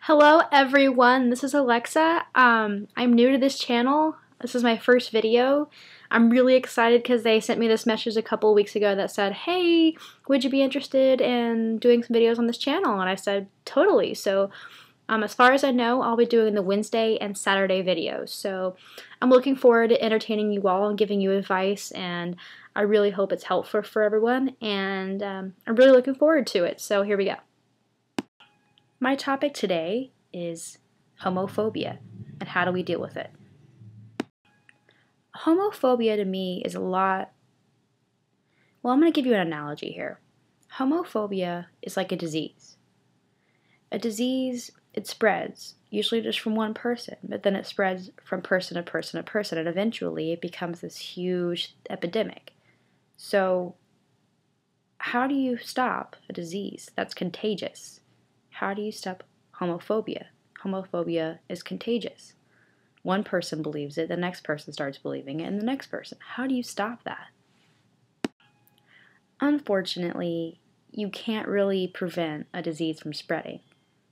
Hello everyone, this is Alexa. I'm new to this channel. This is my first video. I'm really excited because they sent me this message a couple of weeks ago that said, hey, would you be interested in doing some videos on this channel? And I said, totally. So as far as I know, I'll be doing the Wednesday and Saturday videos. So I'm looking forward to entertaining you all and giving you advice, and I really hope it's helpful for everyone, and I'm really looking forward to it. So here we go. My topic today is homophobia and how do we deal with it. Homophobia to me is a lot, well, I'm going to give you an analogy here. Homophobia is like a disease. A disease, it spreads, usually just from one person, but then it spreads from person to person to person, and eventually it becomes this huge epidemic. So how do you stop a disease that's contagious? How do you stop homophobia? Homophobia is contagious. One person believes it, the next person starts believing it, and the next person. How do you stop that? Unfortunately, you can't really prevent a disease from spreading.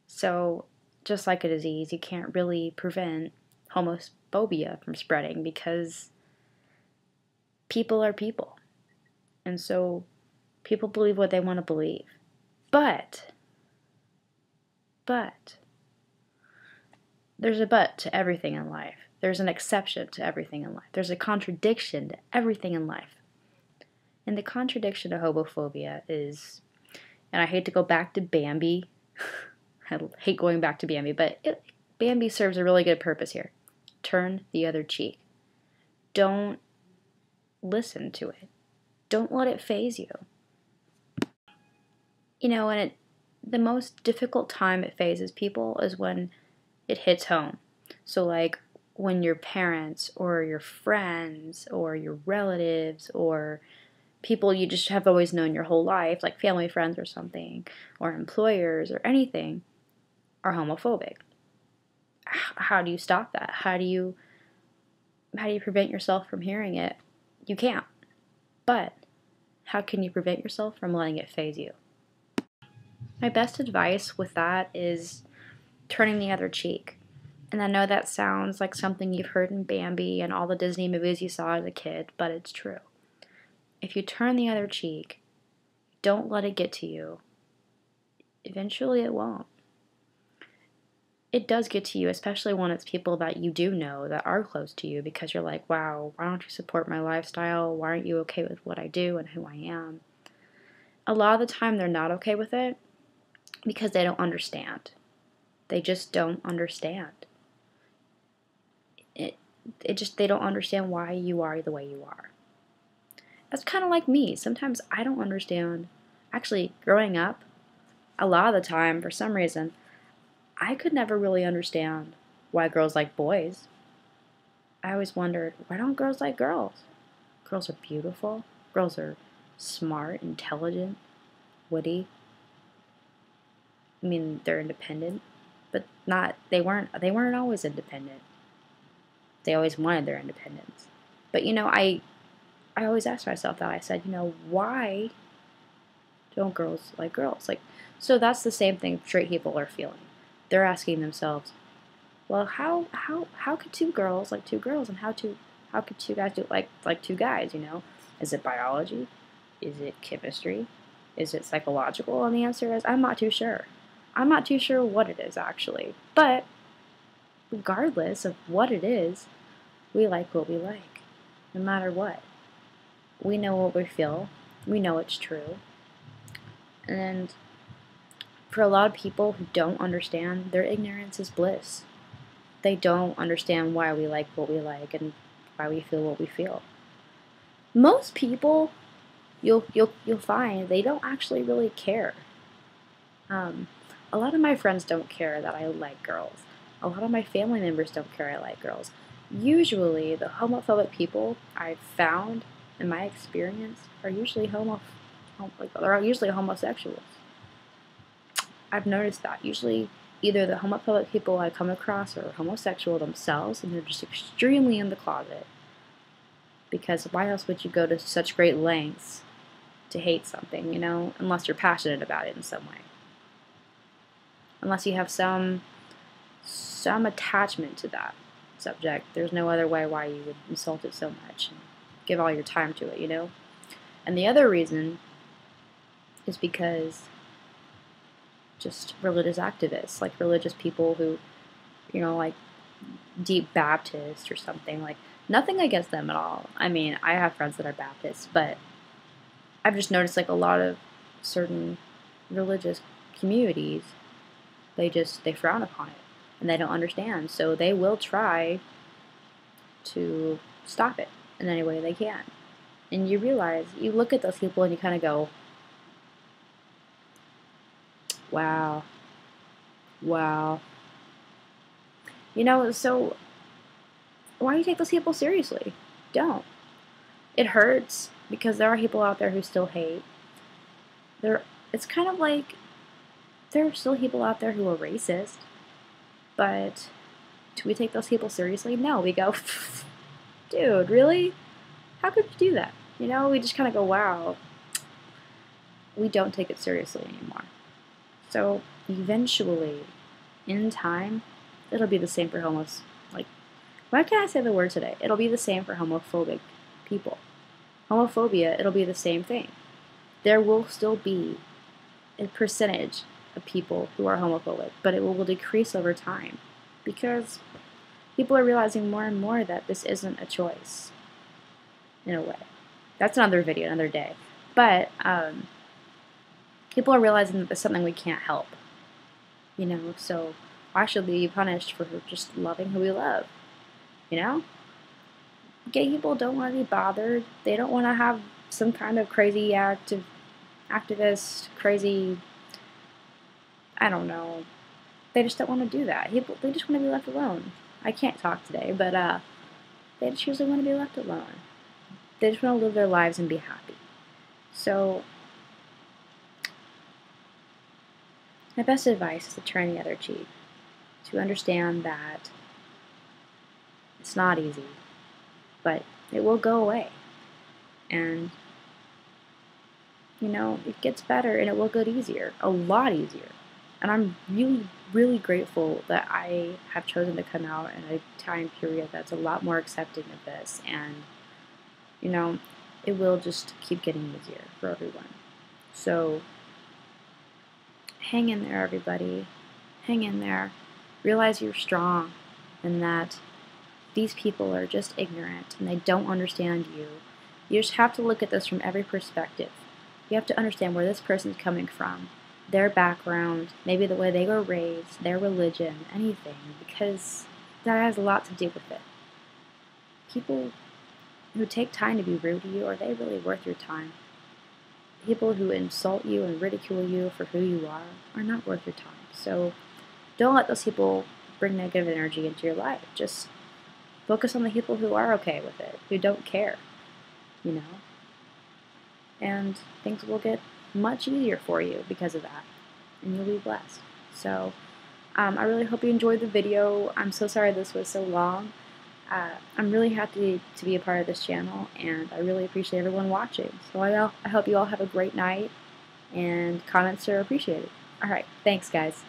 So, just like a disease, you can't really prevent homophobia from spreading because people are people. And so, people believe what they want to believe. But there's a but to everything in life. There's an exception to everything in life. There's a contradiction to everything in life. And the contradiction to homophobia is, and I hate to go back to Bambi. I hate going back to Bambi, but Bambi serves a really good purpose here. Turn the other cheek. Don't listen to it. Don't let it faze you. You know, and the most difficult time it phases people is when it hits home. So like when your parents or your friends or your relatives or people you just have always known your whole life, like family friends or something, or employers or anything, are homophobic. How do you stop that? How do you prevent yourself from hearing it? You can't. But how can you prevent yourself from letting it faze you? My best advice with that is turning the other cheek. And I know that sounds like something you've heard in Bambi and all the Disney movies you saw as a kid, but it's true. If you turn the other cheek, don't let it get to you, eventually it won't. It does get to you, especially when it's people that you do know that are close to you, because you're like, wow, why don't you support my lifestyle? Why aren't you okay with what I do and who I am? A lot of the time they're not okay with it because they don't understand. They just don't understand. They don't understand why you are the way you are. That's kind of like me. Sometimes I don't understand. Actually, growing up, a lot of the time, for some reason, I could never really understand why girls like boys. I always wondered, why don't girls like girls? Girls are beautiful. Girls are smart, intelligent, witty. I mean, they're independent, but they weren't always independent. They always wanted their independence. But you know, I always asked myself that. I said, you know, why don't girls like girls? So that's the same thing straight people are feeling. They're asking themselves, well, how could two girls like two girls, and how could two guys do like two guys, you know? Is it biology? Is it chemistry? Is it psychological? And the answer is, I'm not too sure. I'm not too sure what it is, actually. But regardless of what it is, we like what we like, no matter what. We know what we feel. We know it's true. And for a lot of people who don't understand, their ignorance is bliss. They don't understand why we like what we like and why we feel what we feel. Most people, you'll find, they don't actually really care. A lot of my friends don't care that I like girls. A lot of my family members don't care I like girls. Usually, the homophobic people I've found in my experience are usually homosexuals. I've noticed that. Usually, either the homophobic people I come across are homosexual themselves, and they're just extremely in the closet. Because why else would you go to such great lengths to hate something, you know, unless you're passionate about it in some way. Unless you have some some attachment to that subject. There's no other way why you would insult it so much and give all your time to it, you know? And the other reason is because just religious activists, like religious people who, you know, like deep Baptist or something, like nothing against them at all. I mean, I have friends that are Baptists, but I've just noticed like a lot of certain religious communities, they frown upon it and they don't understand. So they will try to stop it in any way they can. And you realize, you look at those people and you kind of go, wow, wow. You know, so why do you take those people seriously? Don't. It hurts because there are people out there who still hate. It's kind of like there are still people out there who are racist, but do we take those people seriously? No, we go, dude, really? How could you do that? You know, we just kind of go, wow. We don't take it seriously anymore. So eventually, in time, it'll be the same for homos. Like, why can't I say the word today? It'll be the same for homophobic people. Homophobia, it'll be the same thing. There will still be a percentage of people who are homophobic, but it will decrease over time because people are realizing more and more that this isn't a choice, in a way. That's another video, another day. But people are realizing that there's something we can't help, you know, so why should we be punished for just loving who we love, you know? Gay people don't want to be bothered. They don't want to have some kind of crazy activist, crazy, I don't know. They just don't want to do that. They just want to be left alone. I can't talk today, but they just usually want to be left alone. They just want to live their lives and be happy. So my best advice is to turn the other cheek, to understand that it's not easy, but it will go away. And, you know, it gets better and it will get easier, a lot easier. And I'm really, really grateful that I have chosen to come out in a time period that's a lot more accepting of this. And, you know, it will just keep getting easier for everyone. So hang in there, everybody. Hang in there. Realize you're strong and that these people are just ignorant and they don't understand you. You just have to look at this from every perspective. You have to understand where this person's coming from, their background, maybe the way they were raised, their religion, anything, because that has a lot to do with it. People who take time to be rude to you, are they really worth your time? People who insult you and ridicule you for who you are not worth your time. So don't let those people bring negative energy into your life. Just focus on the people who are okay with it, who don't care, you know? And things will get much easier for you because of that, and you'll be blessed. So I really hope you enjoyed the video. I'm so sorry this was so long. I'm really happy to be a part of this channel, and I really appreciate everyone watching. So I hope you all have a great night, and comments are appreciated. Alright, thanks guys.